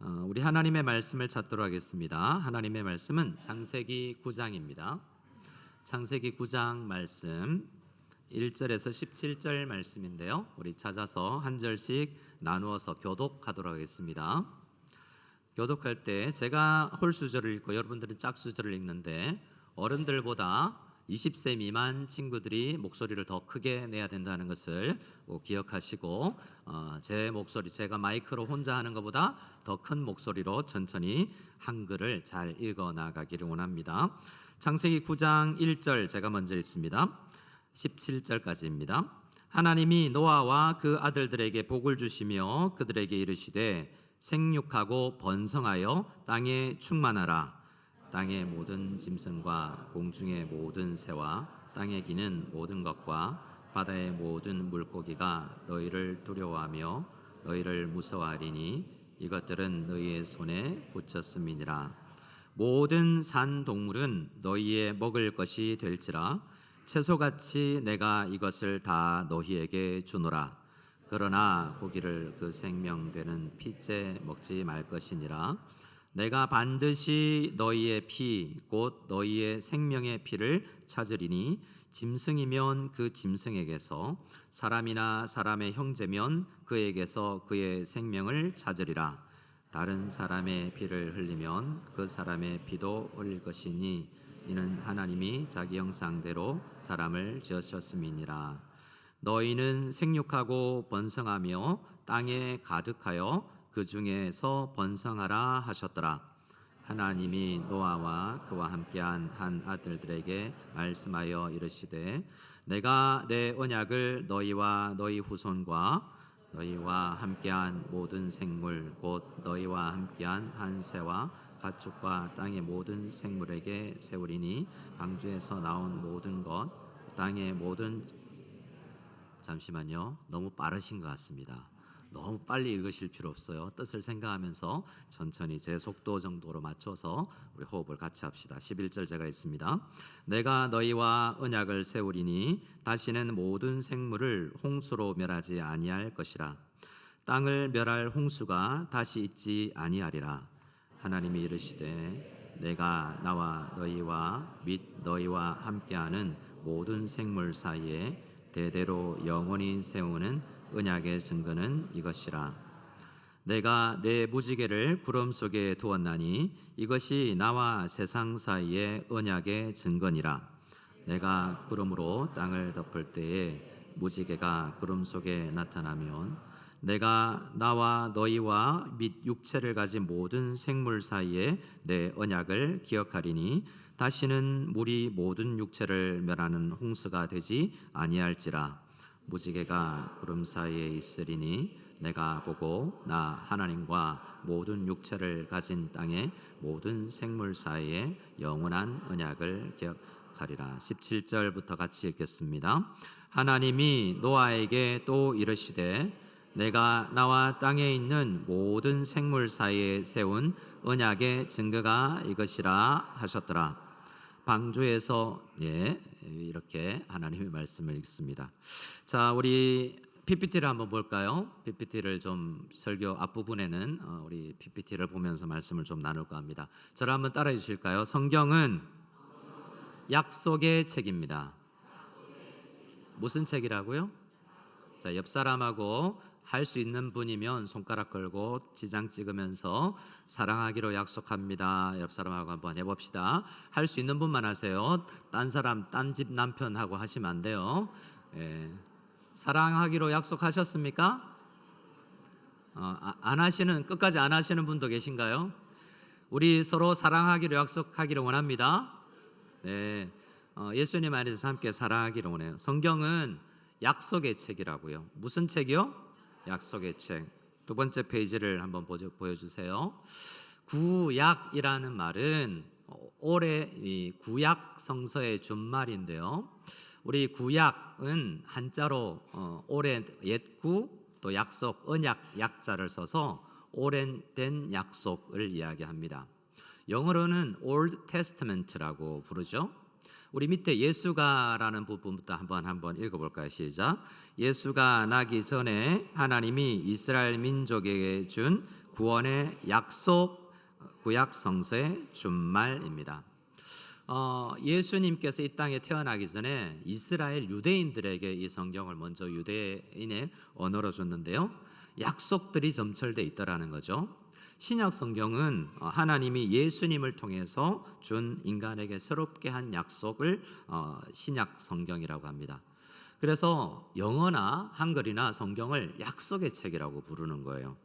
우리 하나님의 말씀을 찾도록 하겠습니다. 하나님의 말씀은 창세기 9장입니다. 창세기 9장 말씀 1절에서 17절 말씀인데요. 우리 찾아서 한 절씩 나누어서 교독하도록 하겠습니다. 교독할 때 제가 홀수절을 읽고 여러분들은 짝수절을 읽는데 어른들보다 20세 미만 친구들이 목소리를 더 크게 내야 된다는 것을 꼭 기억하시고 제 목소리, 제가 마이크로 혼자 하는 것보다 더 큰 목소리로 천천히 한글을 잘 읽어 나가기를 원합니다. 창세기 9장 1절 제가 먼저 읽습니다. 17절까지입니다. 하나님이 노아와 그 아들들에게 복을 주시며 그들에게 이르시되 생육하고 번성하여 땅에 충만하라. 땅의 모든 짐승과 공중의 모든 새와 땅에 기는 모든 것과 바다의 모든 물고기가 너희를 두려워하며 너희를 무서워하리니 이것들은 너희의 손에 붙였음이니라. 모든 산 동물은 너희의 먹을 것이 될지라. 채소같이 내가 이것을 다 너희에게 주노라. 그러나 고기를 그 생명되는 피째 먹지 말 것이니라. 내가 반드시 너희의 피 곧 너희의 생명의 피를 찾으리니 짐승이면 그 짐승에게서 사람이나 사람의 형제면 그에게서 그의 생명을 찾으리라. 다른 사람의 피를 흘리면 그 사람의 피도 흘릴 것이니 이는 하나님이 자기 형상대로 사람을 지으셨음이니라. 너희는 생육하고 번성하며 땅에 가득하여 그 중에서 번성하라 하셨더라. 하나님이 노아와 그와 함께한 한 아들들에게 말씀하여 이르시되 내가 내 언약을 너희와 너희 후손과 너희와 함께한 모든 생물 곧 너희와 함께한 한 새와 가축과 땅의 모든 생물에게 세우리니 방주에서 나온 모든 것 땅의 모든 잠시만요. 너무 빠르신 것 같습니다. 너무 빨리 읽으실 필요 없어요. 뜻을 생각하면서 천천히 제 속도 정도로 맞춰서 우리 호흡을 같이 합시다. 11절 제가 읽습니다. 내가 너희와 언약을 세우리니 다시는 모든 생물을 홍수로 멸하지 아니할 것이라. 땅을 멸할 홍수가 다시 있지 아니하리라. 하나님이 이르시되 내가 나와 너희와 및 너희와 함께하는 모든 생물 사이에 대대로 영원히 세우는 언약의 증거는 이것이라. 내가 내 무지개를 구름 속에 두었나니 이것이 나와 세상 사이의 언약의 증거니라. 내가 구름으로 땅을 덮을 때에 무지개가 구름 속에 나타나면 내가 나와 너희와 및 육체를 가진 모든 생물 사이에 내 언약을 기억하리니 다시는 물이 모든 육체를 멸하는 홍수가 되지 아니할지라. 무지개가 구름 사이에 있으리니 내가 보고 나 하나님과 모든 육체를 가진 땅의 모든 생물 사이에 영원한 언약을 기억하리라. 17절부터 같이 읽겠습니다. 하나님이 노아에게 또 이르시되 내가 나와 땅에 있는 모든 생물 사이에 세운 언약의 증거가 이것이라 하셨더라. 방주에서 이렇게 하나님의 말씀을 읽습니다. 자, 우리 PPT를 한번 볼까요? PPT를 좀 설교 앞부분에는 우리 PPT를 보면서 말씀을 좀 나눌까 합니다. 저를 한번 따라해 주실까요? 성경은 약속의 책입니다. 무슨 책이라고요? 자, 옆 사람하고 할 수 있는 분이면 손가락 걸고 지장 찍으면서 사랑하기로 약속합니다. 옆 사람하고 한번 해봅시다. 할 수 있는 분만 하세요. 딴 사람, 딴 집 남편하고 하시면 안 돼요. 사랑하기로 약속하셨습니까? 안 하시는, 끝까지 안 하시는 분도 계신가요? 우리 서로 사랑하기로 약속하기를 원합니다. 네, 예수님 안에서 함께 사랑하기를 원해요. 성경은 약속의 책이라고요. 무슨 책이요? 약속의 책. 두 번째 페이지를 한번 보여주세요. 구약이라는 말은 올해 구약 성서의 준말인데요. 우리 구약은 한자로 오랜 옛구 또 약속 언약 약자를 써서 오랜된 약속을 이야기합니다. 영어로는 Old Testament라고 부르죠. 우리 밑에 예수가라는 부분부터 한번 읽어볼까요? 시작. 예수가 나기 전에 하나님이 이스라엘 민족에게 준 구원의 약속, 구약 성서의 준말입니다. 예수님께서 이 땅에 태어나기 전에 이스라엘 유대인들에게 이 성경을 먼저 유대인의 언어로 줬는데요. 약속들이 점철돼 있더라는 거죠. 신약 성경은 하나님이 예수님을 통해서 준 인간에게 새롭게 한 약속을 신약 성경이라고 합니다. 그래서 영어나 한글이나 성경을 약속의 책이라고 부르는 거예요.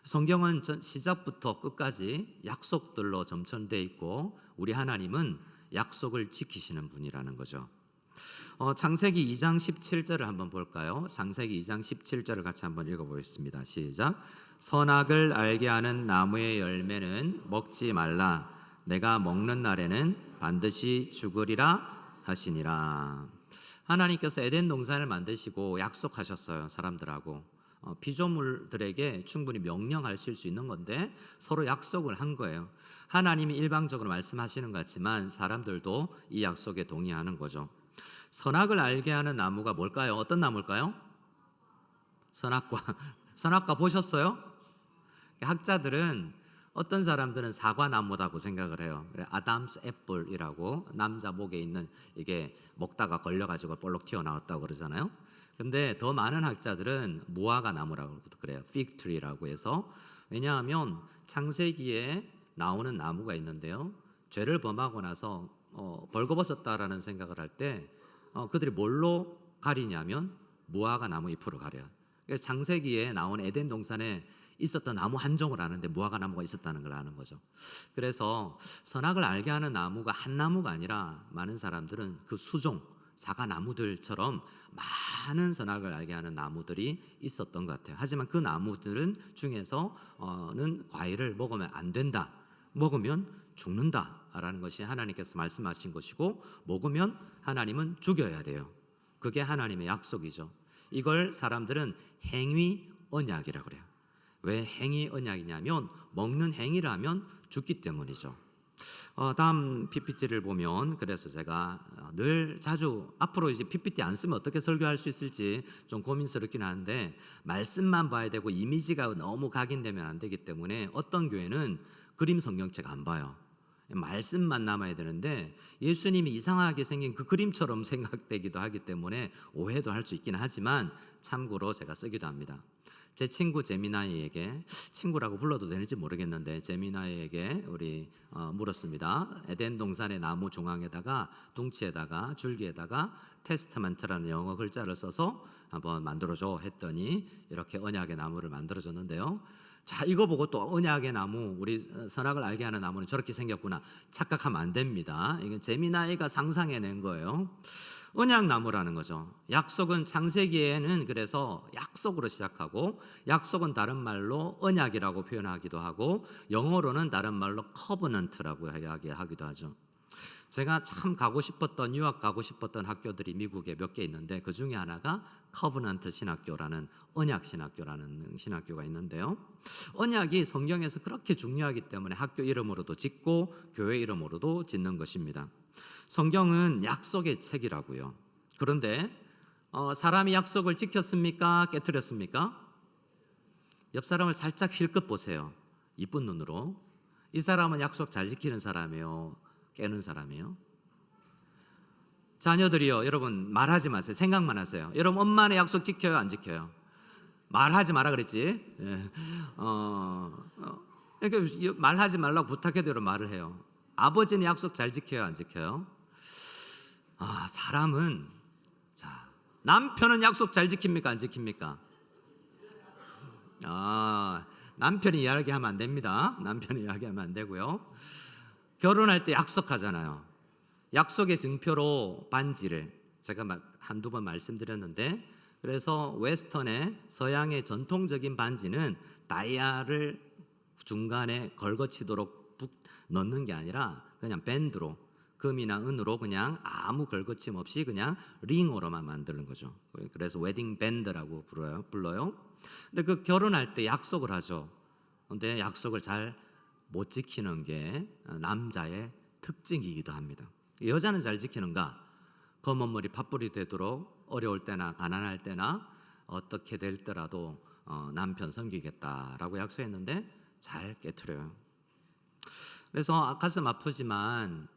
성경은 시작부터 끝까지 약속들로 점천되어 있고 우리 하나님은 약속을 지키시는 분이라는 거죠. 창세기 2장 17절을 한번 볼까요? 창세기 2장 17절을 같이 한번 읽어보겠습니다. 시작. 선악을 알게 하는 나무의 열매는 먹지 말라. 내가 먹는 날에는 반드시 죽으리라 하시니라. 하나님께서 에덴 동산을 만드시고 약속하셨어요. 사람들하고 피조물들에게 충분히 명령하실 수 있는 건데 서로 약속을 한 거예요. 하나님이 일방적으로 말씀하시는 것 같지만 사람들도 이 약속에 동의하는 거죠. 선악을 알게 하는 나무가 뭘까요? 어떤 나무일까요? 선악과 보셨어요? 학자들은 어떤 사람들은 사과나무라고 생각을 해요. 아담스 애플이라고 남자 목에 있는 이게 먹다가 걸려가지고 볼록 튀어나왔다고 그러잖아요. 근데 더 많은 학자들은 무화과 나무라고 그래요. 픽트리라고 해서. 왜냐하면 창세기에 나오는 나무가 있는데요. 죄를 범하고 나서 벌거벗었다라는 생각을 할 때 그들이 뭘로 가리냐면 무화과 나무 잎으로 가려요. 그래서 창세기에 나온 에덴 동산에 있었던 나무 한 종을 아는데 무화과 나무가 있었다는 걸 아는 거죠. 그래서 선악을 알게 하는 나무가 한 나무가 아니라 많은 사람들은 그 수종 사과 나무들처럼 많은 선악을 알게 하는 나무들이 있었던 것 같아요. 하지만 그 나무들은 중에서는 과일을 먹으면 안 된다. 먹으면 죽는다라는 것이 하나님께서 말씀하신 것이고 먹으면 하나님은 죽여야 돼요. 그게 하나님의 약속이죠. 이걸 사람들은 행위 언약이라고 그래요. 왜 행위 언약이냐면 먹는 행위를 하면 죽기 때문이죠. 다음 PPT를 보면 그래서 제가 늘 자주 앞으로 이제 PPT 안 쓰면 어떻게 설교할 수 있을지 좀 고민스럽긴 한데 말씀만 봐야 되고 이미지가 너무 각인되면 안 되기 때문에 어떤 교회는 그림 성경책 안 봐요. 말씀만 남아야 되는데 예수님이 이상하게 생긴 그 그림처럼 생각되기도 하기 때문에 오해도 할 수 있긴 하지만 참고로 제가 쓰기도 합니다. 제 친구 제미나이에게 친구라고 불러도 되는지 모르겠는데 제미나이에게 우리 물었습니다. 에덴 동산의 나무 중앙에다가 둥치에다가 줄기에다가 테스트먼트라는 영어 글자를 써서 한번 만들어줘 했더니 이렇게 언약의 나무를 만들어줬는데요. 자, 이거 보고 또 언약의 나무, 우리 선악을 알게 하는 나무는 저렇게 생겼구나 착각하면 안 됩니다. 이건 제미나이가 상상해낸 거예요. 언약나무라는 거죠. 약속은 창세기에는 그래서 약속으로 시작하고 약속은 다른 말로 언약이라고 표현하기도 하고 영어로는 다른 말로 커버넌트라고 이야기하기도 하죠. 제가 참 가고 싶었던 유학 가고 싶었던 학교들이 미국에 몇 개 있는데 그 중에 하나가 커버넌트 신학교라는 언약 신학교라는 신학교가 있는데요. 언약이 성경에서 그렇게 중요하기 때문에 학교 이름으로도 짓고 교회 이름으로도 짓는 것입니다. 성경은 약속의 책이라고요. 그런데 사람이 약속을 지켰습니까? 깨뜨렸습니까? 옆 사람을 살짝 힐끗 보세요. 이쁜 눈으로. 이 사람은 약속 잘 지키는 사람이에요? 깨는 사람이에요? 자녀들이요, 여러분 말하지 마세요. 생각만 하세요. 여러분 엄마는 약속 지켜요? 안 지켜요? 말하지 마라 그랬지. 그러니까 말하지 말라고 부탁해도 여러분 말을 해요. 아버지는 약속 잘 지켜요? 안 지켜요? 사람은 남편은 약속 잘 지킵니까? 안 지킵니까? 남편이 이야기하면 안 됩니다. 남편이 이야기하면 안 되고요. 결혼할 때 약속하잖아요. 약속의 증표로 반지를 제가 한두 번 말씀드렸는데 그래서 웨스턴의 서양의 전통적인 반지는 다이아를 중간에 걸거치도록 넣는 게 아니라 그냥 밴드로 금이나 은으로 그냥 아무 걸거침 없이 그냥 링으로만 만드는 거죠. 그래서 웨딩 밴드라고 불러요. 근데 그 결혼할 때 약속을 하죠. 근데 약속을 잘 못 지키는 게 남자의 특징이기도 합니다. 여자는 잘 지키는가? 검은 머리 팥불이 되도록 어려울 때나 가난할 때나 어떻게 될더라도 남편 섬기겠다라고 약속했는데 잘 깨트려요. 그래서 가슴 아프지만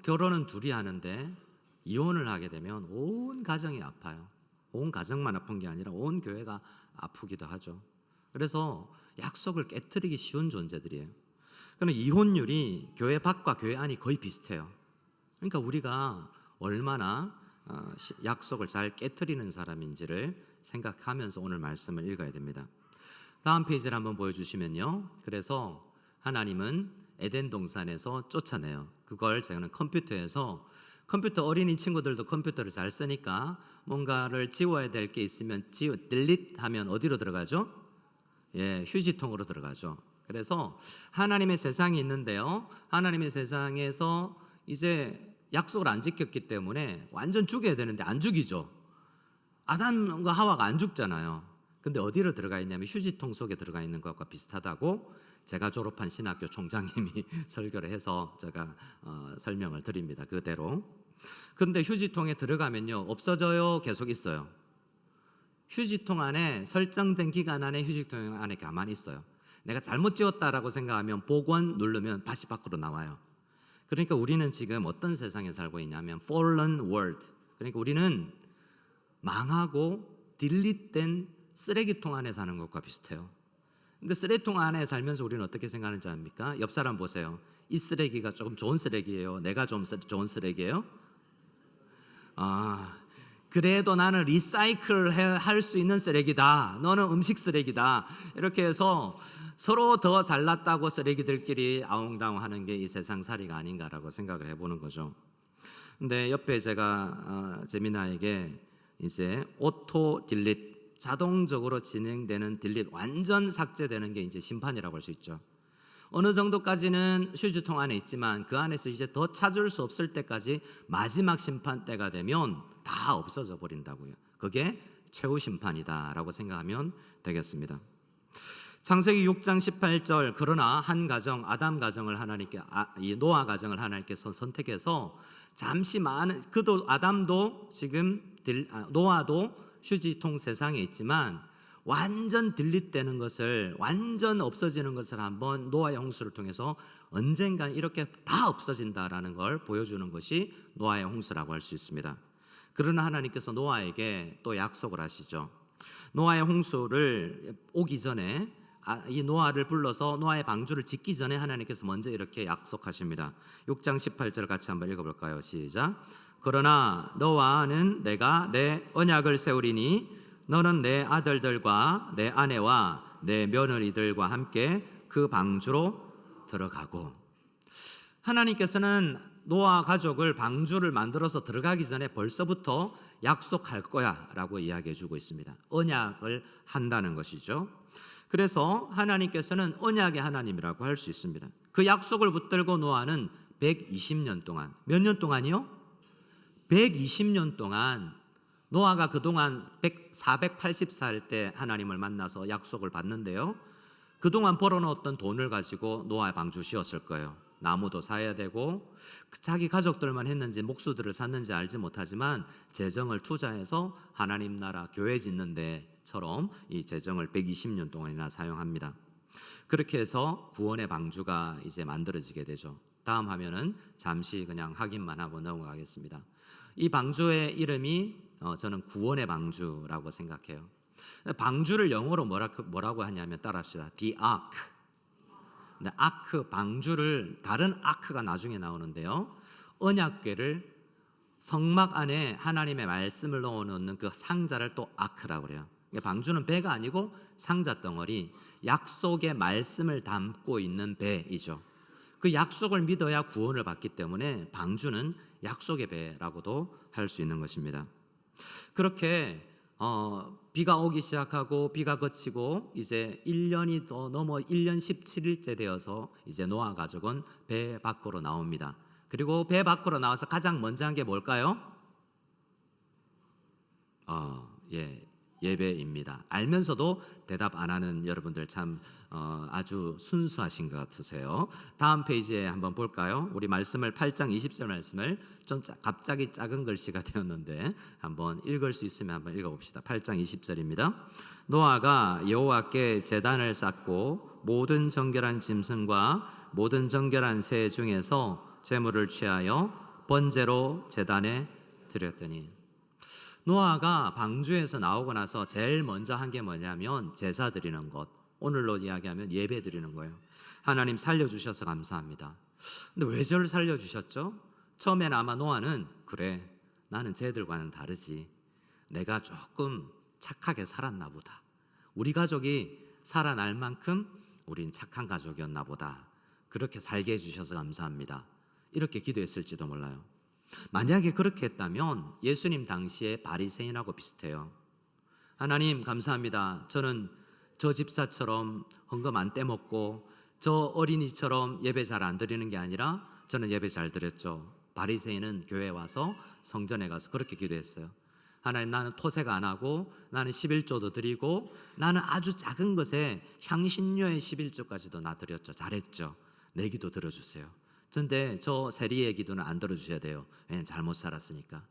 결혼은 둘이 하는데 이혼을 하게 되면 온 가정이 아파요. 온 가정만 아픈 게 아니라 온 교회가 아프기도 하죠. 그래서 약속을 깨트리기 쉬운 존재들이에요. 그러면 이혼율이 교회 밖과 교회 안이 거의 비슷해요. 그러니까 우리가 얼마나 약속을 잘 깨트리는 사람인지를 생각하면서 오늘 말씀을 읽어야 됩니다. 다음 페이지를 한번 보여주시면요. 그래서 하나님은 에덴 동산에서 쫓아내요. 그걸 저는 컴퓨터 어린이 친구들도 컴퓨터를 잘 쓰니까 뭔가를 지워야 될 게 있으면 delete 하면 어디로 들어가죠? 예, 휴지통으로 들어가죠. 그래서 하나님의 세상이 있는데요. 하나님의 세상에서 이제 약속을 안 지켰기 때문에 완전 죽여야 되는데 안 죽이죠. 아담과 하와가 안 죽잖아요. 근데 어디로 들어가 있냐면 휴지통 속에 들어가 있는 것과 비슷하다고 제가 졸업한 신학교 총장님이 설교를 해서 제가 설명을 드립니다. 그대로. 근데 휴지통에 들어가면요 없어져요? 계속 있어요? 휴지통 안에 설정된 기간 안에 휴지통 안에 가만히 있어요. 내가 잘못 지웠다라고 생각하면 복원 누르면 다시 밖으로 나와요. 그러니까 우리는 지금 어떤 세상에 살고 있냐면 fallen world. 그러니까 우리는 망하고 딜릿된 쓰레기통 안에 사는 것과 비슷해요. 근데 쓰레기통 안에 살면서 우리는 어떻게 생각하는지 압니까? 옆 사람 보세요. 이 쓰레기가 조금 좋은 쓰레기예요? 내가 좀 좋은 쓰레기예요? 그래도 나는 리사이클 할 수 있는 쓰레기다. 너는 음식 쓰레기다. 이렇게 해서 서로 더 잘났다고 쓰레기들끼리 아웅다웅하는 게 이 세상살이가 아닌가라고 생각을 해보는 거죠. 근데 옆에 제가 재미나에게 이제 오토 딜릿, 자동적으로 진행되는 딜릿, 완전 삭제되는 게 이제 심판이라고 할 수 있죠. 어느 정도까지는 휴지통 안에 있지만 그 안에서 이제 더 찾을 수 없을 때까지 마지막 심판 때가 되면 다 없어져 버린다고요. 그게 최후 심판이다라고 생각하면 되겠습니다. 창세기 6장 18절 그러나 한 가정 아담 가정을 하나님께 이 노아 가정을 하나님께서 선택해서 잠시 많은 그도 아담도 지금 노아도 휴지통 세상에 있지만 완전 딜릿되는 것을 완전 없어지는 것을 한번 노아의 홍수를 통해서 언젠간 이렇게 다 없어진다라는 걸 보여주는 것이 노아의 홍수라고 할 수 있습니다. 그러나 하나님께서 노아에게 또 약속을 하시죠. 노아의 홍수를 오기 전에 이 노아를 불러서 노아의 방주를 짓기 전에 하나님께서 먼저 이렇게 약속하십니다. 6장 18절 같이 한번 읽어볼까요? 시작. 그러나 너와는 내가 내 언약을 세우리니 너는 내 아들들과 내 아내와 내 며느리들과 함께 그 방주로 들어가고. 하나님께서는 노아 가족을 방주를 만들어서 들어가기 전에 벌써부터 약속할 거야 라고 이야기해 주고 있습니다. 언약을 한다는 것이죠. 그래서 하나님께서는 언약의 하나님이라고 할 수 있습니다. 그 약속을 붙들고 노아는 120년 동안, 몇 년 동안이요? 120년 동안 노아가 그동안 480살 때 하나님을 만나서 약속을 받는데요. 그동안 벌어놓았던 돈을 가지고 노아의 방주 지었을 거예요. 나무도 사야 되고 자기 가족들만 했는지 목수들을 샀는지 알지 못하지만 재정을 투자해서 하나님 나라 교회 짓는 데처럼 이 재정을 120년 동안이나 사용합니다. 그렇게 해서 구원의 방주가 이제 만들어지게 되죠. 다음 화면은 잠시 그냥 확인만 하고 넘어가겠습니다. 이 방주의 이름이 저는 구원의 방주라고 생각해요. 방주를 영어로 뭐라고 하냐면 따라합시다. The Ark. 근데 아크, 방주를 다른 아크가 나중에 나오는데요. 언약궤를 성막 안에 하나님의 말씀을 넣어놓는 그 상자를 또 아크라고 그래요. 방주는 배가 아니고 상자 덩어리, 약속의 말씀을 담고 있는 배이죠. 그 약속을 믿어야 구원을 받기 때문에 방주는 약속의 배라고도 할 수 있는 것입니다. 그렇게 비가 오기 시작하고 비가 그치고 이제 1년이 더 넘어 1년 17일째 되어서 이제 노아 가족은 배 밖으로 나옵니다. 그리고 배 밖으로 나와서 가장 먼저 한 게 뭘까요? 예배입니다. 알면서도 대답 안 하는 여러분들 참 아주 순수하신 것 같으세요. 다음 페이지에 한번 볼까요? 우리 말씀을 8장 20절 말씀을 좀 갑자기 작은 글씨가 되었는데 한번 읽을 수 있으면 한번 읽어봅시다. 8장 20절입니다. 노아가 여호와께 제단을 쌓고 모든 정결한 짐승과 모든 정결한 새 중에서 제물을 취하여 번제로 제단에 드렸더니, 노아가 방주에서 나오고 나서 제일 먼저 한 게 뭐냐면 제사 드리는 것, 오늘로 이야기하면 예배 드리는 거예요. 하나님 살려주셔서 감사합니다. 근데 왜 저를 살려주셨죠? 처음에는 아마 노아는 그래, 나는 쟤들과는 다르지, 내가 조금 착하게 살았나 보다, 우리 가족이 살아날 만큼 우린 착한 가족이었나 보다, 그렇게 살게 해주셔서 감사합니다, 이렇게 기도했을지도 몰라요. 만약에 그렇게 했다면 예수님 당시에 바리새인하고 비슷해요. 하나님 감사합니다, 저는 저 집사처럼 헌금 안 떼먹고 저 어린이처럼 예배 잘 안 드리는 게 아니라 저는 예배 잘 드렸죠. 바리새인은 교회에 와서 성전에 가서 그렇게 기도했어요. 하나님, 나는 토색 안 하고 나는 11조도 드리고 나는 아주 작은 것에 향신료의 11조까지도 나 드렸죠. 잘했죠. 내 기도 들어주세요. 근데 저 세리의 기도는 안 들어주셔야 돼요. 왜냐면 잘못 살았으니까.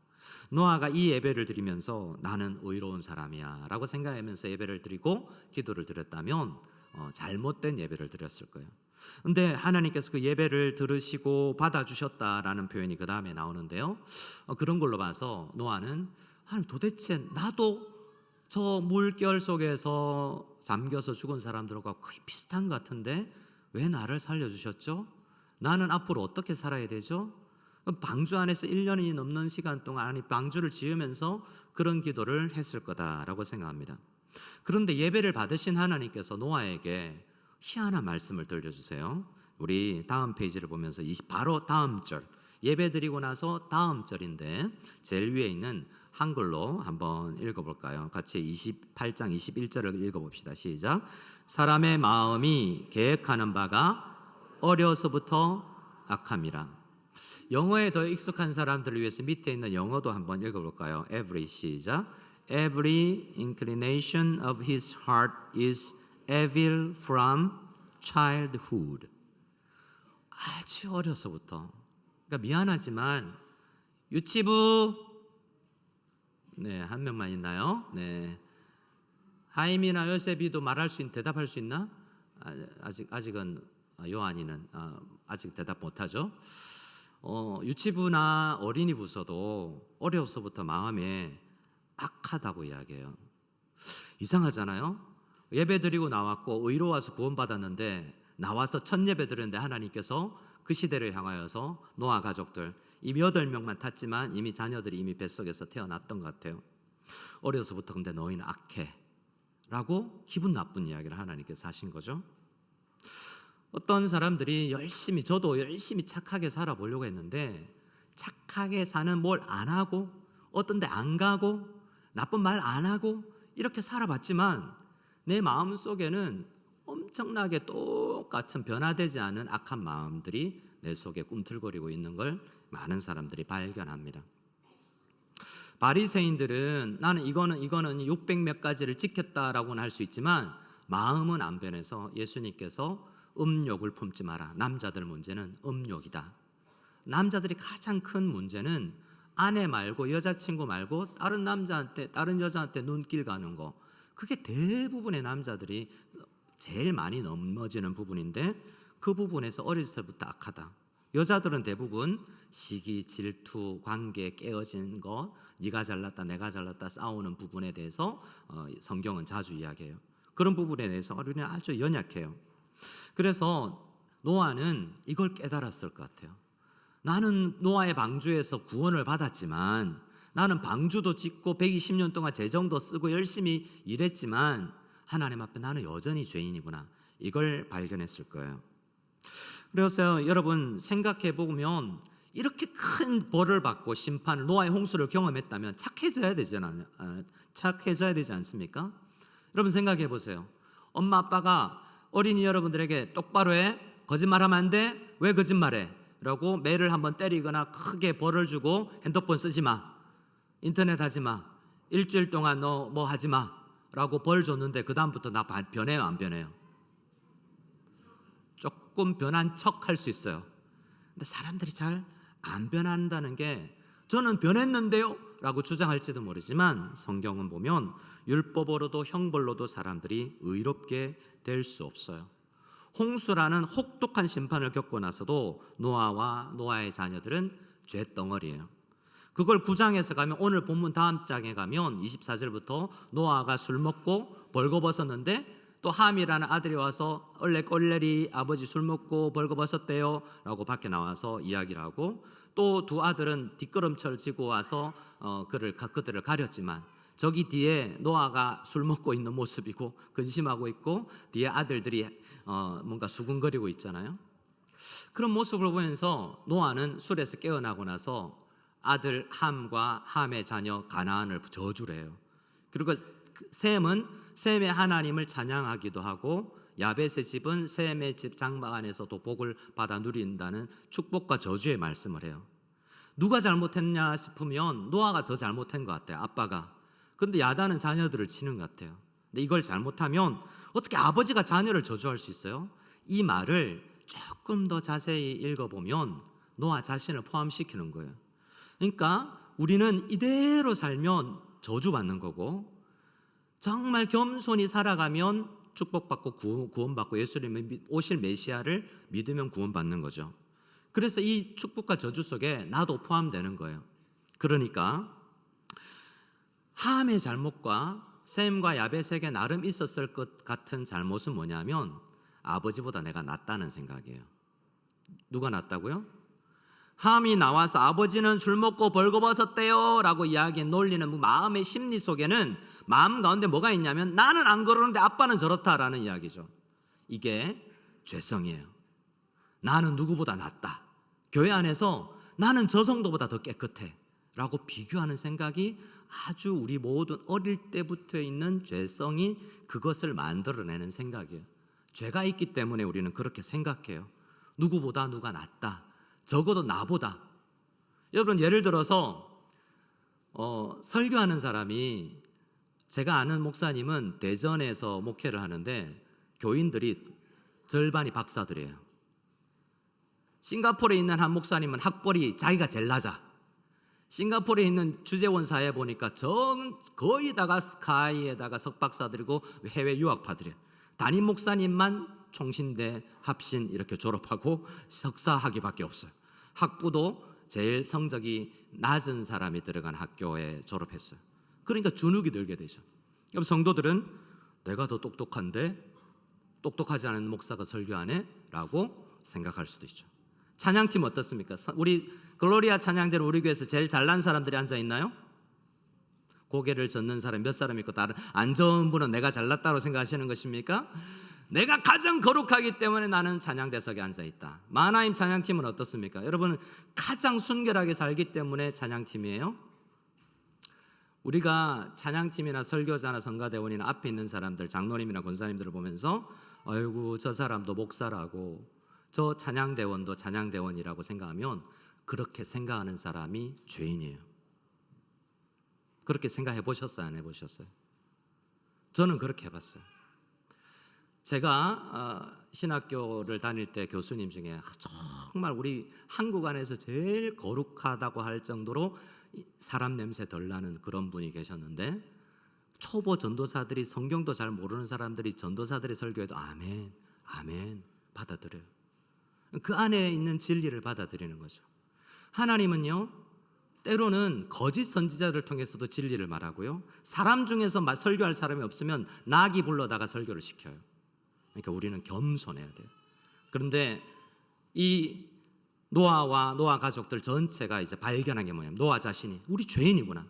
노아가 이 예배를 드리면서 나는 의로운 사람이야 라고 생각하면서 예배를 드리고 기도를 드렸다면 잘못된 예배를 드렸을 거예요. 근데 하나님께서 그 예배를 들으시고 받아주셨다라는 표현이 그 다음에 나오는데요, 그런 걸로 봐서 노아는 하나님, 도대체 나도 저 물결 속에서 잠겨서 죽은 사람들과 거의 비슷한 것 같은데 왜 나를 살려주셨죠? 나는 앞으로 어떻게 살아야 되죠? 방주 안에서 1년이 넘는 시간 동안 아니 방주를 지으면서 그런 기도를 했을 거다라고 생각합니다. 그런데 예배를 받으신 하나님께서 노아에게 희한한 말씀을 들려주세요. 우리 다음 페이지를 보면서 바로 다음 절, 예배 드리고 나서 다음 절인데 제일 위에 있는 한글로 한번 읽어볼까요? 같이 28장 21절을 읽어봅시다. 시작. 사람의 마음이 계획하는 바가 어려서부터 악함이라. 영어에 더 익숙한 사람들을 위해서 밑에 있는 영어도 한번 읽어볼까요? Every, 시작. Every inclination of his heart is evil from childhood. 아주 어려서부터. 그러니까 미안하지만 유치부, 네, 한 명만 있나요? 네, 하임이나 요셉이도 말할 수 있는, 대답할 수 있나? 아직은 요한이는 아직 대답 못하죠. 유치부나 어린이 부서도 어려서부터 마음에 악하다고 이야기해요. 이상하잖아요. 예배 드리고 나왔고 의로워서 구원받았는데 나와서 첫 예배 드렸는데 하나님께서 그 시대를 향하여서 노아 가족들 이미 8명만 탔지만 이미 자녀들이 이미 뱃속에서 태어났던 것 같아요. 어려서부터 근데 너희는 악해 라고 기분 나쁜 이야기를 하나님께서 하신 거죠. 어떤 사람들이 열심히, 저도 열심히 착하게 살아보려고 했는데 착하게 사는 뭘 안 하고 어떤 데 안 가고 나쁜 말 안 하고 이렇게 살아봤지만 내 마음속에는 엄청나게 똑같은 변화되지 않은 악한 마음들이 내 속에 꿈틀거리고 있는 걸 많은 사람들이 발견합니다. 바리새인들은 나는 이거는 600몇 가지를 지켰다라고는 할 수 있지만 마음은 안 변해서 예수님께서 음욕을 품지 마라. 남자들 문제는 음욕이다. 남자들이 가장 큰 문제는 아내 말고 여자친구 말고 다른 남자한테 다른 여자한테 눈길 가는 거. 그게 대부분의 남자들이 제일 많이 넘어지는 부분인데 그 부분에서 어렸을 때부터 악하다. 여자들은 대부분 시기, 질투, 관계 깨어진 것, 네가 잘났다 내가 잘났다 싸우는 부분에 대해서 성경은 자주 이야기해요. 그런 부분에 대해서 우리는 아주 연약해요. 그래서 노아는 이걸 깨달았을 것 같아요. 나는 노아의 방주에서 구원을 받았지만 나는 방주도 짓고 120년 동안 재정도 쓰고 열심히 일했지만 하나님 앞에 나는 여전히 죄인이구나. 이걸 발견했을 거예요. 그래서 여러분 생각해 보면 이렇게 큰 벌을 받고 심판을 노아의 홍수를 경험했다면 착해져야 되지 않습니까? 여러분 생각해 보세요. 엄마 아빠가 어린이 여러분들에게 똑바로 해, 거짓말하면 안 돼, 왜 거짓말해? 라고 매를 한번 때리거나 크게 벌을 주고 핸드폰 쓰지 마, 인터넷 하지 마, 일주일 동안 너 뭐 하지 마, 라고 벌 줬는데 그 다음부터 나 변해요 안 변해요? 조금 변한 척 할 수 있어요. 근데 사람들이 잘 안 변한다는 게, 저는 변했는데요 라고 주장할지도 모르지만 성경은 보면 율법으로도 형벌로도 사람들이 의롭게 될 수 없어요. 홍수라는 혹독한 심판을 겪고 나서도 노아와 노아의 자녀들은 죄덩어리예요. 그걸 9장에서 가면, 오늘 본문 다음 장에 가면 24절부터 노아가 술 먹고 벌거벗었는데 또 함이라는 아들이 와서 얼레꼴레리 아버지 술 먹고 벌거벗었대요 라고 밖에 나와서 이야기를 하고, 또 두 아들은 뒷걸음질 지고 와서 그들을 가렸지만 저기 뒤에 노아가 술 먹고 있는 모습이고 근심하고 있고 뒤에 아들들이 뭔가 수군거리고 있잖아요. 그런 모습을 보면서 노아는 술에서 깨어나고 나서 아들 함과 함의 자녀 가나안을 저주를 해요. 그리고 셈은 셈의 하나님을 찬양하기도 하고, 야벳의 집은 셈의 집 장막 안에서도 복을 받아 누린다는 축복과 저주의 말씀을 해요. 누가 잘못했냐 싶으면 노아가 더 잘못한 것 같아요, 아빠가. 근데 야단은 자녀들을 치는 것 같아요. 근데 이걸 잘못하면 어떻게 아버지가 자녀를 저주할 수 있어요? 이 말을 조금 더 자세히 읽어보면 노아 자신을 포함시키는 거예요. 그러니까 우리는 이대로 살면 저주받는 거고, 정말 겸손히 살아가면 축복받고 구원받고 예수님이 오실 메시아를 믿으면 구원받는 거죠. 그래서 이 축복과 저주 속에 나도 포함되는 거예요. 그러니까 함의 잘못과 셈과 야벳에게 나름 있었을 것 같은 잘못은 뭐냐면 아버지보다 내가 낫다는 생각이에요. 누가 낫다고요? 함이 나와서 아버지는 술 먹고 벌거벗었대요 라고 이야기한 논리는 마음의 심리 속에는, 마음 가운데 뭐가 있냐면 나는 안 그러는데 아빠는 저렇다라는 이야기죠. 이게 죄성이에요. 나는 누구보다 낫다. 교회 안에서 나는 저 성도보다 더 깨끗해 라고 비교하는 생각이 아주 우리 모든 어릴 때부터 있는 죄성이 그것을 만들어내는 생각이에요. 죄가 있기 때문에 우리는 그렇게 생각해요. 누구보다 누가 낫다, 적어도 나보다. 여러분, 예를 들어서 설교하는 사람이, 제가 아는 목사님은 대전에서 목회를 하는데 교인들이 절반이 박사들이에요. 싱가포르에 있는 한 목사님은 학벌이 자기가 제일 낮아. 싱가포르에 있는 주재원 사회 보니까 거의 다가 스카이에다가 석박사들이고 해외 유학파들이에요. 담임 목사님만 총신대 합신 이렇게 졸업하고 석사학위밖에 없어요. 학부도 제일 성적이 낮은 사람이 들어간 학교에 졸업했어요. 그러니까 주눅이 들게 되죠. 그럼 성도들은 내가 더 똑똑한데 똑똑하지 않은 목사가 설교하네 라고 생각할 수도 있죠. 찬양팀 어떻습니까? 우리 글로리아 찬양대로 우리 교회에서 제일 잘난 사람들이 앉아 있나요? 고개를 젓는 사람 몇 사람 있고, 다른 안 좋은 분은 내가 잘났다고 생각하시는 것입니까? 내가 가장 거룩하기 때문에 나는 찬양대석에 앉아있다. 마나임 찬양팀은 어떻습니까? 여러분은 가장 순결하게 살기 때문에 찬양팀이에요. 우리가 찬양팀이나 설교자나 성가대원이나 앞에 있는 사람들, 장로님이나 권사님들을 보면서 아이고 저 사람도 목사라고, 저 찬양대원도 찬양대원이라고 생각하면 그렇게 생각하는 사람이 죄인이에요. 그렇게 생각해 보셨어요? 안 해보셨어요? 저는 그렇게 해봤어요. 제가 신학교를 다닐 때 교수님 중에 정말 우리 한국 안에서 제일 거룩하다고 할 정도로 사람 냄새 덜 나는 그런 분이 계셨는데, 초보 전도사들이, 성경도 잘 모르는 사람들이 전도사들의 설교에도 아멘, 아멘 받아들여요. 그 안에 있는 진리를 받아들이는 거죠. 하나님은요, 때로는 거짓 선지자를 통해서도 진리를 말하고요, 사람 중에서 설교할 사람이 없으면 나귀 불러다가 설교를 시켜요. 그러니까 우리는 겸손해야 돼요. 그런데 이 노아와 노아 가족들 전체가 이제 발견한 게 뭐냐면, 노아 자신이 우리 죄인이구나,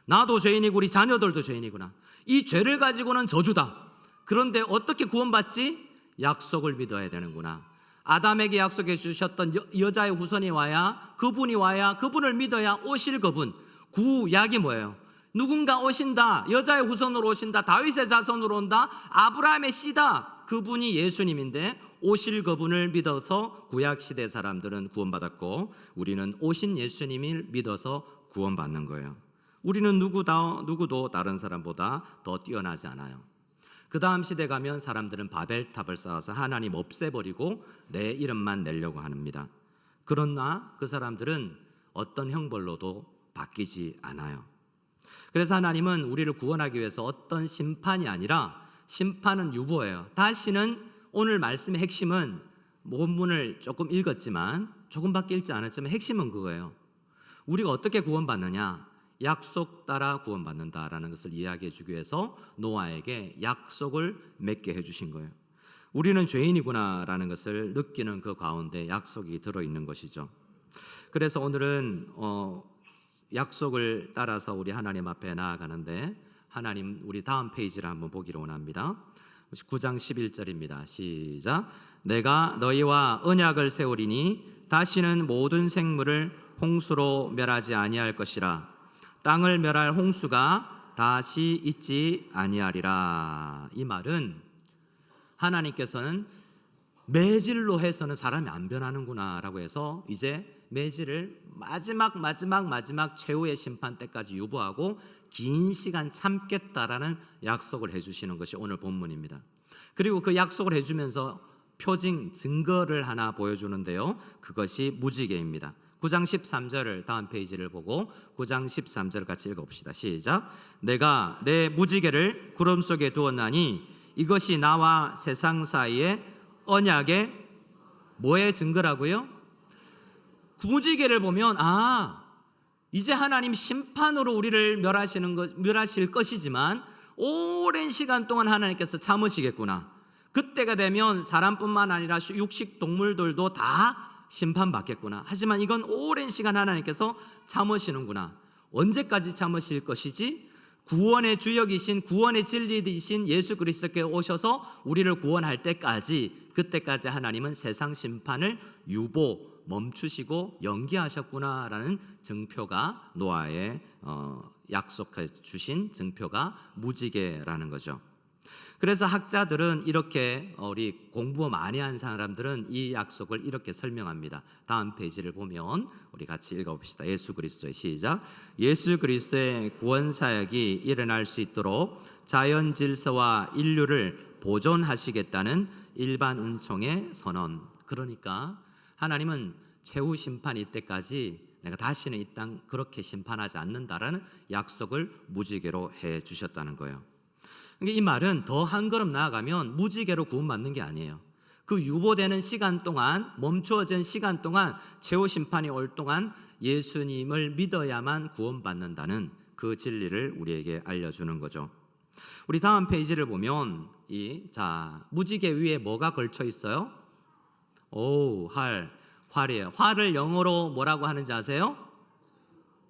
나도 죄인이고 우리 자녀들도 죄인이구나, 이 죄를 가지고는 저주다. 그런데 어떻게 구원받지? 약속을 믿어야 되는구나. 아담에게 약속해 주셨던 여자의 후손이 와야, 그분이 와야, 그분을 믿어야 오실 그분, 구약이 뭐예요? 누군가 오신다, 여자의 후손으로 오신다, 다윗의 자손으로 온다, 아브라함의 씨다, 그분이 예수님인데 오실 그분을 믿어서 구약 시대 사람들은 구원받았고, 우리는 오신 예수님을 믿어서 구원받는 거예요. 우리는 누구도 다른 사람보다 더 뛰어나지 않아요. 그 다음 시대 가면 사람들은 바벨탑을 쌓아서 하나님 없애버리고 내 이름만 내려고 합니다. 그러나 그 사람들은 어떤 형벌로도 바뀌지 않아요. 그래서 하나님은 우리를 구원하기 위해서 어떤 심판이 아니라, 심판은 유보예요. 다시는, 오늘 말씀의 핵심은 본문을 조금 읽었지만, 조금밖에 읽지 않았지만 핵심은 그거예요. 우리가 어떻게 구원받느냐? 약속 따라 구원받는다라는 것을 이야기해 주기 위해서 노아에게 약속을 맺게 해주신 거예요. 우리는 죄인이구나라는 것을 느끼는 그 가운데 약속이 들어있는 것이죠. 그래서 오늘은 약속을 따라서 우리 하나님 앞에 나아가는데, 하나님, 우리 다음 페이지를 한번 보기를 원합니다. 9장 11절입니다. 시작. 내가 너희와 언약을 세우리니 다시는 모든 생물을 홍수로 멸하지 아니할 것이라. 땅을 멸할 홍수가 다시 있지 아니하리라. 이 말은 하나님께서는 매질로 해서는 사람이 안 변하는구나 라고 해서 이제 매질을 마지막 최후의 심판 때까지 유보하고 긴 시간 참겠다라는 약속을 해주시는 것이 오늘 본문입니다. 그리고 그 약속을 해주면서 표징, 증거를 하나 보여주는데요, 그것이 무지개입니다. 9장 13절을, 다음 페이지를 보고 9장 13절 같이 읽어봅시다. 시작. 내가 내 무지개를 구름 속에 두었나니 이것이 나와 세상 사이의 언약의 뭐의 증거라고요? 무지개를 보면 이제 하나님 심판으로 우리를 멸하실 것이지만 오랜 시간 동안 하나님께서 참으시겠구나. 그때가 되면 사람뿐만 아니라 육식 동물들도 다 심판받겠구나. 하지만 이건 오랜 시간 하나님께서 참으시는구나. 언제까지 참으실 것이지? 구원의 주역이신, 구원의 진리이신 예수 그리스도께 오셔서 우리를 구원할 때까지, 그때까지 하나님은 세상 심판을 멈추시고 연기하셨구나라는 증표가, 노아의 약속해 주신 증표가 무지개라는 거죠. 그래서 학자들은 이렇게, 우리 공부 많이 한 사람들은 이 약속을 이렇게 설명합니다. 다음 페이지를 보면 우리 같이 읽어봅시다. 예수 그리스도의, 시작. 예수 그리스도의 구원 사역이 일어날 수 있도록 자연 질서와 인류를 보존하시겠다는 일반 은총의 선언. 그러니까 하나님은 최후 심판이 때까지 내가 다시는 이 땅 그렇게 심판하지 않는다라는 약속을 무지개로 해 주셨다는 거예요. 이 말은 더 한 걸음 나아가면 무지개로 구원받는 게 아니에요. 그 유보되는 시간 동안, 멈추어진 시간 동안, 최후 심판이 올 동안 예수님을 믿어야만 구원받는다는 그 진리를 우리에게 알려주는 거죠. 우리 다음 페이지를 보면 무지개 위에 뭐가 걸쳐 있어요? 활이에요. 활을 영어로 뭐라고 하는지 아세요?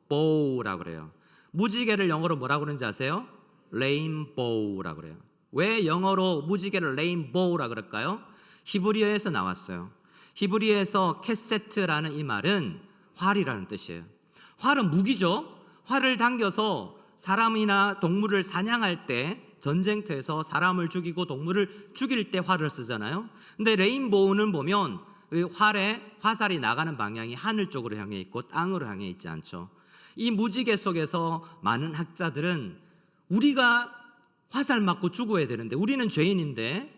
bow라고 그래요. 무지개를 영어로 뭐라고 그러는지 아세요? 레인보우라고 그래요. 왜 영어로 무지개를 레인보우라고 그럴까요? 히브리어에서 나왔어요. 히브리어에서 캐세트라는 이 말은 활이라는 뜻이에요. 활은 무기죠. 활을 당겨서 사람이나 동물을 사냥할 때, 전쟁터에서 사람을 죽이고 동물을 죽일 때 활을 쓰잖아요. 근데 레인보우는 보면 활의 화살이 나가는 방향이 하늘 쪽으로 향해 있고 땅으로 향해 있지 않죠. 이 무지개 속에서 많은 학자들은 우리가 화살 맞고 죽어야 되는데, 우리는 죄인인데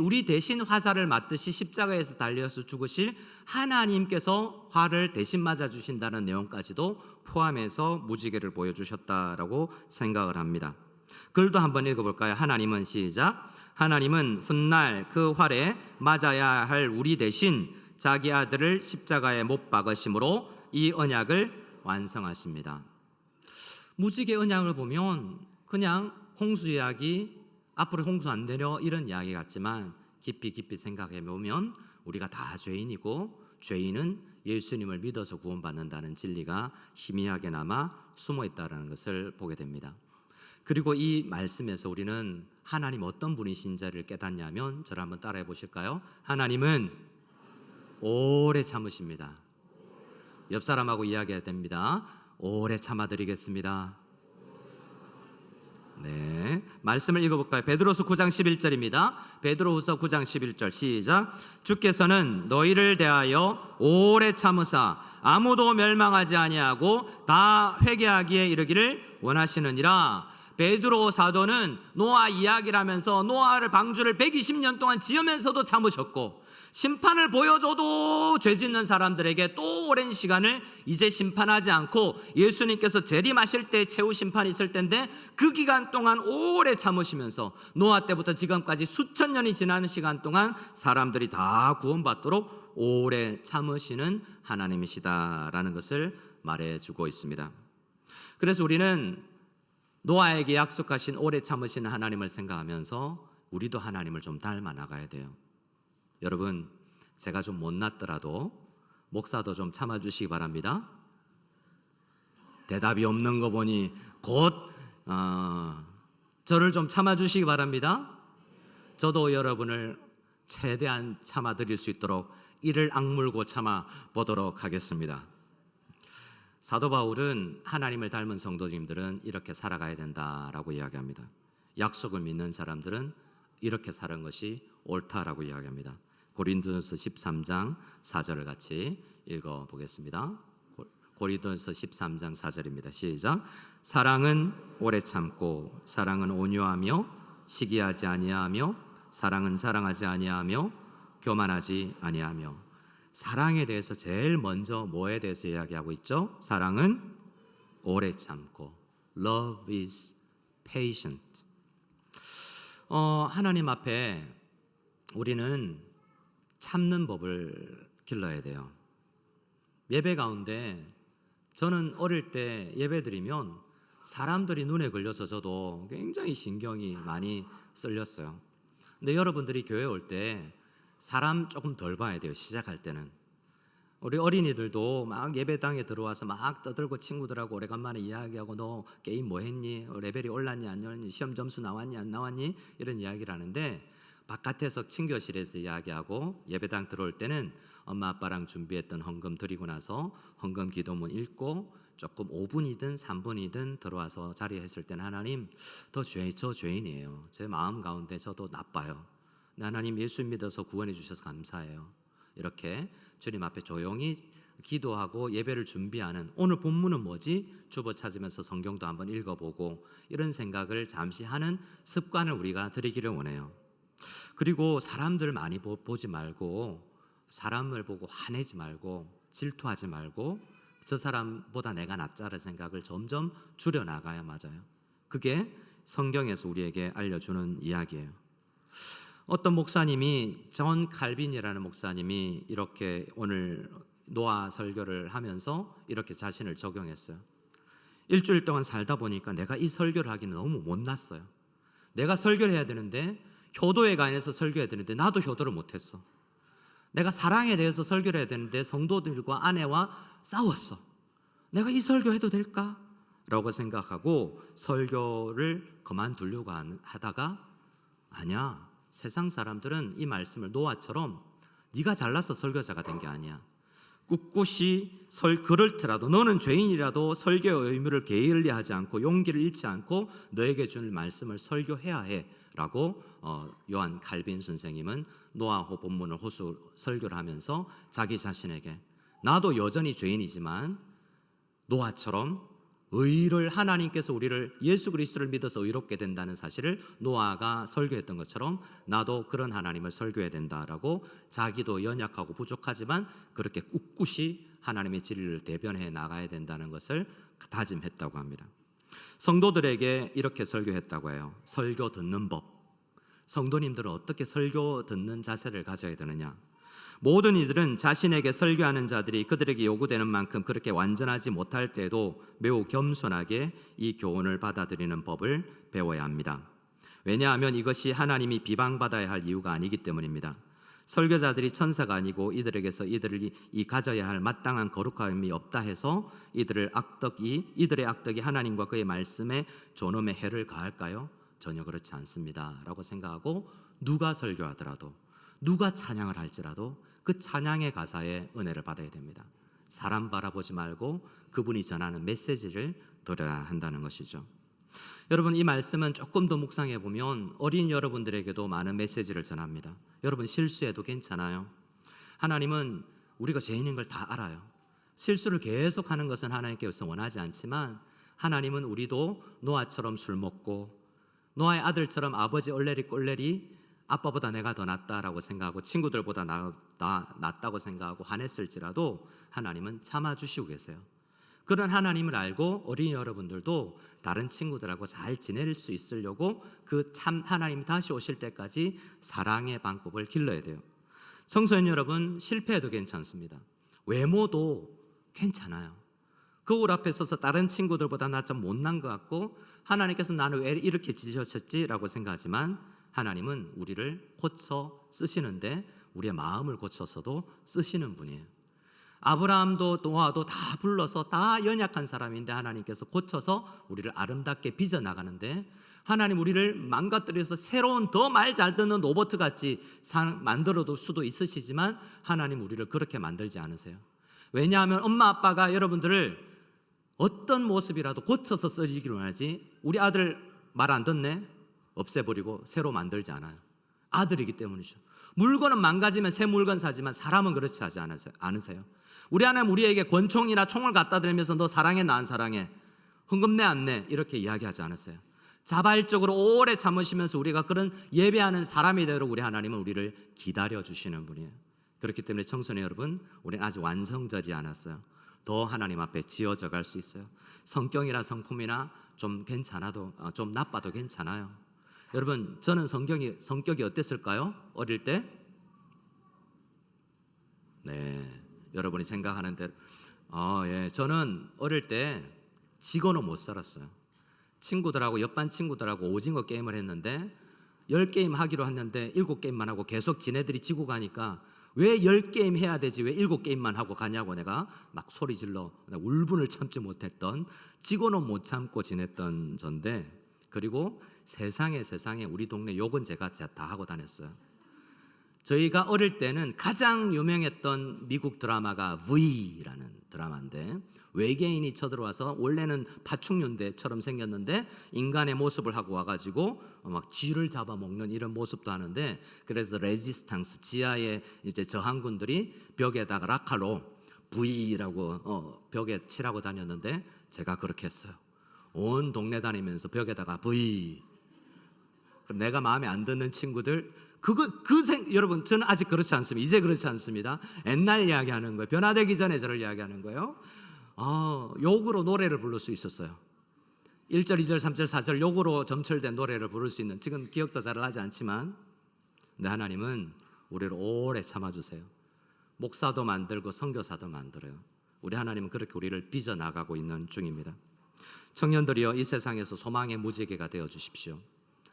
우리 대신 화살을 맞듯이 십자가에서 달려서 죽으실 하나님께서 활을 대신 맞아주신다는 내용까지도 포함해서 무지개를 보여주셨다라고 생각을 합니다. 글도 한번 읽어볼까요? 하나님은, 시작. 하나님은 훗날 그 활에 맞아야 할 우리 대신 자기 아들을 십자가에 못 박으심으로 이 언약을 완성하십니다. 무지개 언약을 보면 그냥 홍수 이야기, 앞으로 홍수 안 되려 이런 이야기 같지만 깊이 생각해 보면 우리가 다 죄인이고, 죄인은 예수님을 믿어서 구원받는다는 진리가 희미하게나마 숨어 있다는 것을 보게 됩니다. 그리고 이 말씀에서 우리는 하나님 어떤 분이신지를 깨닫냐면, 저를 한번 따라해 보실까요? 하나님은 오래 참으십니다. 옆 사람하고 이야기해야 됩니다. 오래 참아드리겠습니다. 네, 말씀을 읽어볼까요? 베드로서 9장 11절입니다. 베드로후서 9장 11절 시작. 주께서는 너희를 대하여 오래 참으사 아무도 멸망하지 아니하고 다 회개하기에 이르기를 원하시느니라. 베드로 사도는 노아 이야기를 하면서 노아를 방주를 120년 동안 지으면서도 참으셨고, 심판을 보여줘도 죄 짓는 사람들에게 또 오랜 시간을 이제 심판하지 않고 예수님께서 재림하실 때 최후 심판이 있을 텐데 그 기간 동안 오래 참으시면서 노아 때부터 지금까지 수천 년이 지나는 시간 동안 사람들이 다 구원받도록 오래 참으시는 하나님이시다라는 것을 말해주고 있습니다. 그래서 우리는 노아에게 약속하신 오래 참으시는 하나님을 생각하면서 우리도 하나님을 좀 닮아 나가야 돼요. 여러분, 제가 좀 못났더라도 목사도 좀 참아주시기 바랍니다. 대답이 없는 거 보니 곧 저를 좀 참아주시기 바랍니다. 저도 여러분을 최대한 참아드릴 수 있도록 이를 악물고 참아보도록 하겠습니다. 사도 바울은 하나님을 닮은 성도님들은 이렇게 살아가야 된다라고 이야기합니다. 약속을 믿는 사람들은 이렇게 사는 것이 옳다라고 이야기합니다. 고린도전서 13장 4절을 같이 읽어보겠습니다. 고린도전서 13장 4절입니다. 시작. 사랑은 오래 참고, 사랑은 온유하며 시기하지 아니하며, 사랑은 자랑하지 아니하며, 교만하지 아니하며. 사랑에 대해서 제일 먼저 뭐에 대해서 이야기하고 있죠? 사랑은 오래 참고, Love is patient. 하나님 앞에 우리는 참는 법을 길러야 돼요. 예배 가운데 저는 어릴 때 예배 드리면 사람들이 눈에 걸려서 저도 굉장히 신경이 많이 쓸렸어요. 근데 여러분들이 교회 올 때 사람 조금 덜 봐야 돼요. 시작할 때는. 우리 어린이들도 막 예배당에 들어와서 막 떠들고 친구들하고 오래간만에 이야기하고 너 게임 뭐 했니? 레벨이 올랐니 안 올랐니? 시험 점수 나왔니 안 나왔니? 이런 이야기를 하는데 바깥에서 친교실에서 이야기하고 예배당 들어올 때는 엄마 아빠랑 준비했던 헌금 드리고 나서 헌금 기도문 읽고 조금 5분이든 3분이든 들어와서 자리했을 때는 하나님 저 죄인이에요. 제 마음 가운데 저도 나빠요. 하나님 예수 믿어서 구원해 주셔서 감사해요. 이렇게 주님 앞에 조용히 기도하고 예배를 준비하는, 오늘 본문은 뭐지? 주보 찾으면서 성경도 한번 읽어보고 이런 생각을 잠시 하는 습관을 우리가 들이기를 원해요. 그리고 사람들 많이 보지 말고, 사람을 보고 화내지 말고 질투하지 말고 저 사람보다 내가 낫자는 생각을 점점 줄여나가야 맞아요. 그게 성경에서 우리에게 알려주는 이야기예요. 어떤 목사님이, 존 칼빈이라는 목사님이 이렇게 오늘 노아 설교를 하면서 이렇게 자신을 적용했어요. 일주일 동안 살다 보니까 내가 이 설교를 하기는 너무 못났어요. 내가 설교를 해야 되는데, 효도에 관해서 설교해야 되는데 나도 효도를 못했어. 내가 사랑에 대해서 설교를 해야 되는데 성도들과 아내와 싸웠어. 내가 이 설교해도 될까? 라고 생각하고 설교를 그만두려고 하다가, 아니야, 세상 사람들은 이 말씀을 노아처럼 네가 잘나서 설교자가 된 게 아니야. 꿋꿋이 그럴지라도 너는 죄인이라도 설교의 의무를 게을리하지 않고 용기를 잃지 않고 너에게 줄 말씀을 설교해야 해 라고 요한 칼빈 선생님은 노아호 본문을 호수 설교를 하면서 자기 자신에게, 나도 여전히 죄인이지만 노아처럼 의를, 하나님께서 우리를 예수 그리스도를 믿어서 의롭게 된다는 사실을 노아가 설교했던 것처럼 나도 그런 하나님을 설교해야 된다라고, 자기도 연약하고 부족하지만 그렇게 꿋꿋이 하나님의 진리를 대변해 나가야 된다는 것을 다짐했다고 합니다. 성도들에게 이렇게 설교했다고 해요. 설교 듣는 법. 성도님들은 어떻게 설교 듣는 자세를 가져야 되느냐? 모든 이들은 자신에게 설교하는 자들이 그들에게 요구되는 만큼 그렇게 완전하지 못할 때도 매우 겸손하게 이 교훈을 받아들이는 법을 배워야 합니다. 왜냐하면 이것이 하나님이 비방받아야 할 이유가 아니기 때문입니다. 설교자들이 천사가 아니고 이들에게서 이들이 가져야 할 마땅한 거룩함이 없다 해서 이들의 악덕이 하나님과 그의 말씀에 존엄의 해를 가할까요? 전혀 그렇지 않습니다 라고 생각하고, 누가 설교하더라도 누가 찬양을 할지라도 그 찬양의 가사에 은혜를 받아야 됩니다. 사람 바라보지 말고 그분이 전하는 메시지를 들어야 한다는 것이죠. 여러분, 이 말씀은 조금 더 묵상해 보면 어린 여러분들에게도 많은 메시지를 전합니다. 여러분, 실수해도 괜찮아요. 하나님은 우리가 죄인인 걸 다 알아요. 실수를 계속하는 것은 하나님께서 원하지 않지만 하나님은 우리도 노아처럼 술 먹고 노아의 아들처럼 아버지 얼레리 꼴레리 아빠보다 내가 더 낫다라고 생각하고 친구들보다 낫다고 생각하고 화냈을지라도 하나님은 참아주시고 계세요. 그런 하나님을 알고 어린이 여러분들도 다른 친구들하고 잘 지낼 수 있으려고 그 참 하나님 다시 오실 때까지 사랑의 방법을 길러야 돼요. 청소년 여러분, 실패해도 괜찮습니다. 외모도 괜찮아요. 거울 앞에 서서 다른 친구들보다 나 좀 못난 것 같고 하나님께서 나는 왜 이렇게 지으셨지? 라고 생각하지만 하나님은 우리를 고쳐 쓰시는데 우리의 마음을 고쳐서도 쓰시는 분이에요. 아브라함도 노아도 다 불러서 다 연약한 사람인데 하나님께서 고쳐서 우리를 아름답게 빚어나가는데 하나님 우리를 망가뜨려서 새로운 더 말 잘 듣는 로봇같이 만들어둘 수도 있으시지만 하나님 우리를 그렇게 만들지 않으세요. 왜냐하면 엄마 아빠가 여러분들을 어떤 모습이라도 고쳐서 쓰시기를 원하지 우리 아들 말 안 듣네? 없애버리고 새로 만들지 않아요. 아들이기 때문이죠. 물건은 망가지면 새 물건 사지만 사람은 그렇지 하지 않으세요? 우리 하나님 우리에게 권총이나 총을 갖다 들면서 너 사랑해 나 안 사랑해? 헌금 내 안 내? 이렇게 이야기하지 않으세요? 자발적으로 오래 참으시면서 우리가 그런 예배하는 사람이 되도록 우리 하나님은 우리를 기다려주시는 분이에요. 그렇기 때문에 청소년 여러분, 우리는 아직 완성되지 않았어요. 더 하나님 앞에 지어져 갈 수 있어요. 성격이나 성품이나 좀 괜찮아도 좀 나빠도 괜찮아요. 여러분, 저는 성격이 어땠을까요? 어릴 때? 네, 여러분이 생각하는 대로 저는 어릴 때 지고는 못 살았어요. 친구들하고 옆반 친구들하고 오징어 게임을 했는데 10게임 하기로 했는데 7게임만 하고 계속 지네들이 지고 가니까 왜 10게임 해야 되지 왜 7게임만 하고 가냐고 내가 막 소리 질러 울분을 참지 못했던 지고는 못 참고 지냈던 전데 그리고 세상에 우리 동네 욕은 제가 다 하고 다녔어요. 저희가 어릴 때는 가장 유명했던 미국 드라마가 V라는 드라마인데 외계인이 쳐들어와서 원래는 파충류인데처럼 생겼는데 인간의 모습을 하고 와가지고 막 쥐를 잡아먹는 이런 모습도 하는데 그래서 레지스탕스 지하의 이제 저항군들이 벽에다가 라칼로 V라고 벽에 칠하고 다녔는데 제가 그렇게 했어요. 온 동네 다니면서 벽에다가 V. 내가 마음에 안 드는 친구들 여러분 저는 아직 그렇지 않습니다. 이제 그렇지 않습니다. 옛날 이야기하는 거예요. 변화되기 전에 저를 이야기하는 거예요. 욕으로 노래를 부를 수 있었어요. 1절, 2절, 3절, 4절 욕으로 점철된 노래를 부를 수 있는 지금 기억도 잘 나지 않지만 근데 하나님은 우리를 오래 참아주세요. 목사도 만들고 선교사도 만들어요. 우리 하나님은 그렇게 우리를 빚어나가고 있는 중입니다. 청년들이여 이 세상에서 소망의 무지개가 되어 주십시오.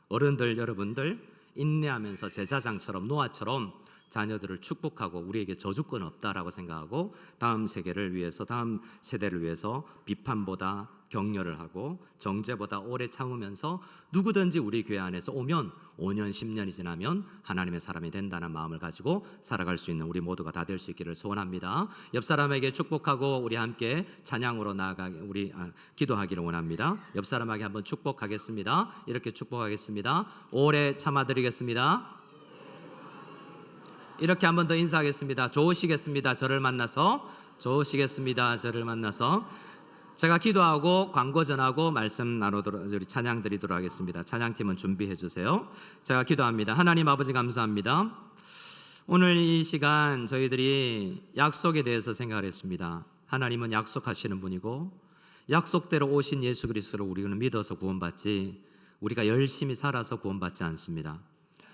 어른들 여러분들 인내하면서 제사장처럼 노아처럼 자녀들을 축복하고 우리에게 저주권 없다라고 생각하고 다음 세대를 위해서 비판보다 격려를 하고 정죄보다 오래 참으면서 누구든지 우리 교회 안에서 오면 5년 10년이 지나면 하나님의 사람이 된다는 마음을 가지고 살아갈 수 있는 우리 모두가 다 될 수 있기를 소원합니다. 옆 사람에게 축복하고 우리 함께 찬양으로 기도하기를 원합니다. 옆 사람에게 한번 축복하겠습니다. 이렇게 축복하겠습니다. 오래 참아드리겠습니다. 이렇게 한번 더 인사하겠습니다. 좋으시겠습니다. 저를 만나서 제가 기도하고 광고 전하고 말씀 나누도록 우리 찬양 드리도록 하겠습니다. 찬양팀은 준비해 주세요. 제가 기도합니다. 하나님 아버지 감사합니다. 오늘 이 시간 저희들이 약속에 대해서 생각을 했습니다. 하나님은 약속하시는 분이고 약속대로 오신 예수 그리스도를 우리는 믿어서 구원받지 우리가 열심히 살아서 구원받지 않습니다.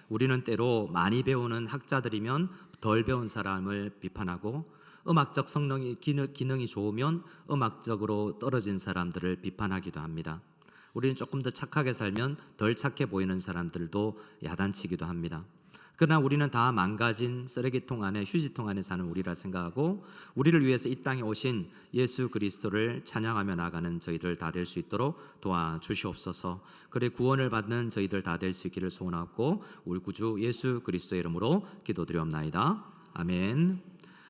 우리는 때로 많이 배우는 학자들이면 덜 배운 사람을 비판하고 음악적 기능이 좋으면 음악적으로 떨어진 사람들을 비판하기도 합니다. 우리는 조금 더 착하게 살면 덜 착해 보이는 사람들도 야단치기도 합니다. 그러나 우리는 다 망가진 쓰레기통 안에 휴지통 안에 사는 우리라 생각하고 우리를 위해서 이 땅에 오신 예수 그리스도를 찬양하며 나가는 저희들 다 될 수 있도록 도와주시옵소서. 그래 구원을 받는 저희들 다 될 수 있기를 소원하고 우리 구주 예수 그리스도의 이름으로 기도드리옵나이다. 아멘.